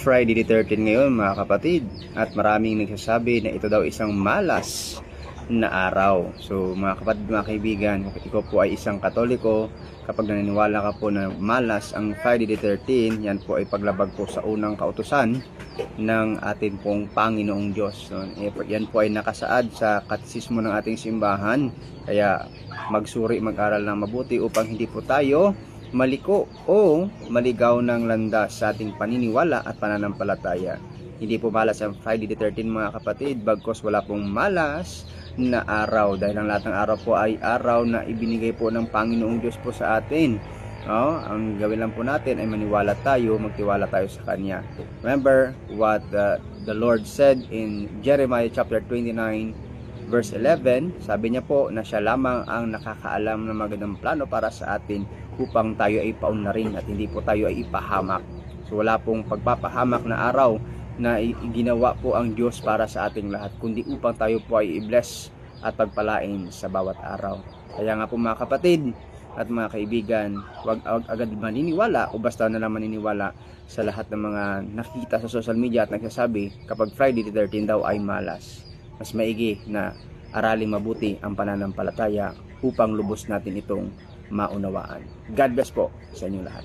Friday the 13 ngayon mga kapatid, at maraming nagsasabi na ito daw isang malas na araw. So mga kapatid, mga kaibigan, kung ikaw po ay isang Katoliko, kapag naniniwala ka po na malas ang Friday the 13, yan po ay paglabag po sa unang kautusan ng ating pong Panginoong Diyos. So, yan po ay nakasaad sa katisismo ng ating simbahan, kaya magsuri, mag-aral ng mabuti upang hindi po tayo maliko o maligaw ng landas sa ating paniniwala at pananampalataya. Hindi po malas ang Friday the 13 mga kapatid, bagkos wala pong malas na araw, dahil ang lahat ng araw po ay araw na ibinigay po ng Panginoong Diyos po sa atin. Ang gawin lang po natin ay maniwala tayo, magtiwala tayo sa Kanya. Remember what the Lord said in Jeremiah chapter 29 verse 11, sabi niya po na siya lamang ang nakakaalam ng magandang plano para sa atin upang tayo ay paunlarin at hindi po tayo ay ipahamak. So wala pong pagpapahamak na araw na ginawa po ang Diyos para sa ating lahat, kundi upang tayo po ay i-bless at pagpalain sa bawat araw. Kaya nga po mga kapatid at mga kaibigan, huwag agad maniniwala o basta na lang maniniwala sa lahat ng mga nakita sa social media at nagsasabi kapag Friday the 13 daw ay malas. Mas maigi na araling mabuti ang pananampalataya upang lubos natin itong maunawaan. God bless po sa inyo lahat.